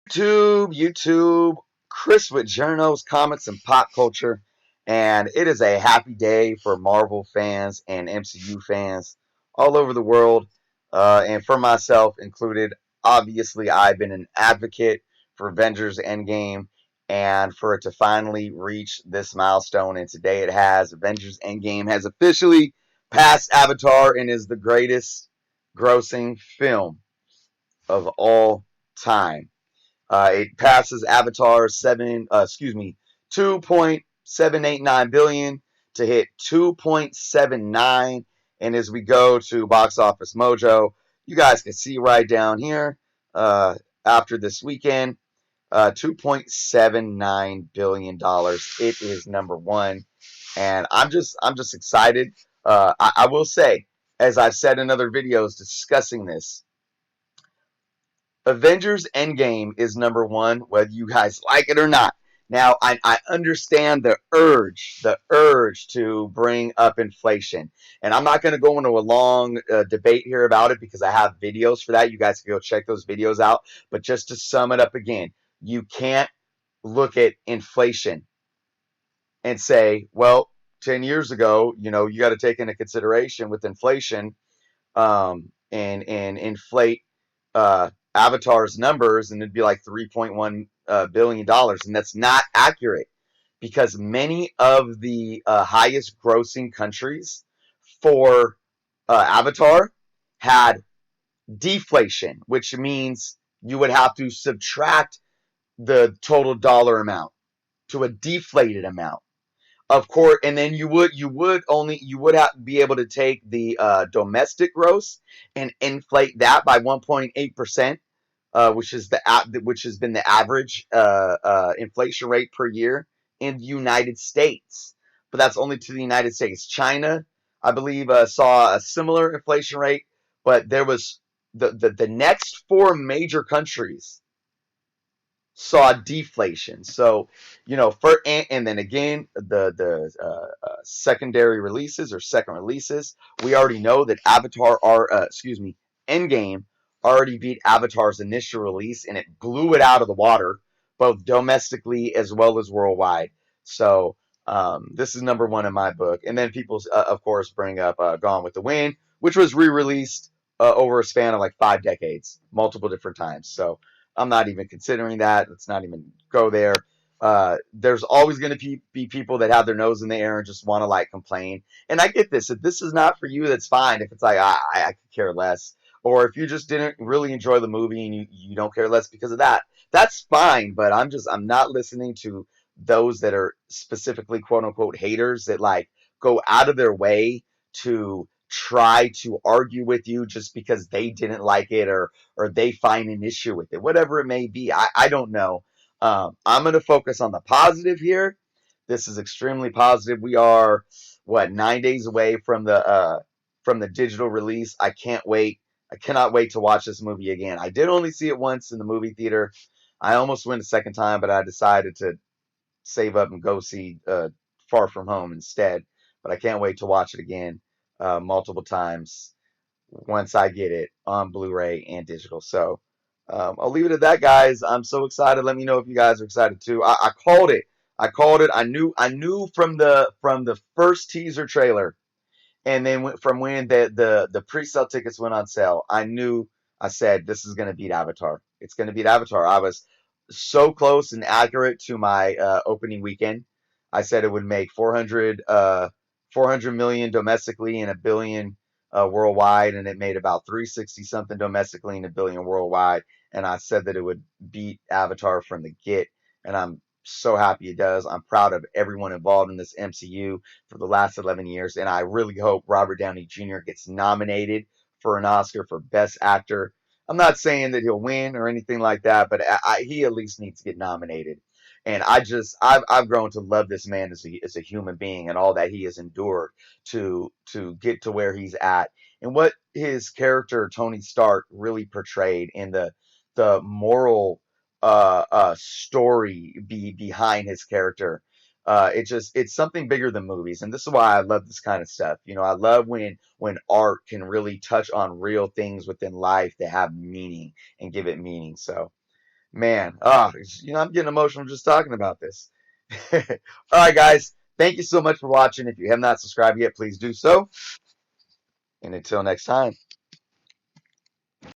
YouTube, Chris with Jerno's Comics and Pop Culture, and it is a happy day for Marvel fans and MCU fans all over the world, and for myself included. Obviously, I've been an advocate for Avengers Endgame, and for it to finally reach this milestone, and today it has. Avengers Endgame has officially passed Avatar and is the greatest grossing film of all time. It passes Avatar 2.789 billion to hit 2.79. And as we go to Box Office Mojo, you guys can see right down here after this weekend, $2.79 billion. It is number one, and I'm just excited. I will say, as I've said in other videos discussing this, Avengers Endgame is number one, whether you guys like it or not. Now, I understand the urge to bring up inflation. And I'm not going to go into a long debate here about it because I have videos for that. You guys can go check those videos out. But just to sum it up again, you can't look at inflation and say, well, 10 years ago, you got to take into consideration with inflation and inflate Avatar's numbers, and it'd be like $3.1 billion, and that's not accurate because many of the highest grossing countries for Avatar had deflation, which means you would have to subtract the total dollar amount to a deflated amount. Of course, and then you would have be able to take the domestic gross and inflate that by 1.8%, which has been the average inflation rate per year in the United States. But that's only to the United States. China, I believe, saw a similar inflation rate, but there was the next four major countries saw deflation. So, and then again, the secondary releases or second releases, we already know that Endgame already beat Avatar's initial release, and it blew it out of the water, both domestically as well as worldwide. So, this is number one in my book. And then people, of course, bring up Gone with the Wind, which was re-released over a span of like 5 decades, multiple different times. So I'm not even considering that. Let's not even go there. There's always going to be people that have their nose in the air and just want to like complain. And I get this. If this is not for you, that's fine. If it's like, I could care less. Or if you just didn't really enjoy the movie and you don't care less because of that, that's fine. But I'm not listening to those that are specifically quote unquote haters that like go out of their way to try to argue with you just because they didn't like it or they find an issue with it, whatever it may be. I don't know. I'm going to focus on the positive here. This is extremely positive. We are, what, 9 days away from the digital release. I can't wait. I cannot wait to watch this movie again. I did only see it once in the movie theater. I almost went a second time, but I decided to save up and go see Far From Home instead. But I can't wait to watch it again multiple times once I get it on Blu-ray and digital. So I'll leave it at that, guys. I'm so excited. Let me know if you guys are excited too. I called it. I called it. I knew from the first teaser trailer, and then from when the pre-sale tickets went on sale. I knew. I said this is going to beat Avatar. It's going to beat Avatar. I was so close and accurate to my opening weekend. I said it would make 400 million domestically and a billion worldwide, and it made about 360 something domestically and a billion worldwide. And I said that it would beat Avatar from the get, and I'm so happy it does. I'm proud of everyone involved in this MCU for the last 11 years, and I really hope Robert Downey Jr. gets nominated for an Oscar for Best Actor. I'm not saying that he'll win or anything like that, but he at least needs to get nominated. And I've grown to love this man as a human being and all that he has endured to get to where he's at, and what his character Tony Stark really portrayed in the moral story behind his character. It's something bigger than movies, and this is why I love this kind of stuff. I love when art can really touch on real things within life that have meaning and give it meaning. So Man, I'm getting emotional just talking about this. All right, guys, thank you so much for watching. If you have not subscribed yet, please do so. And until next time.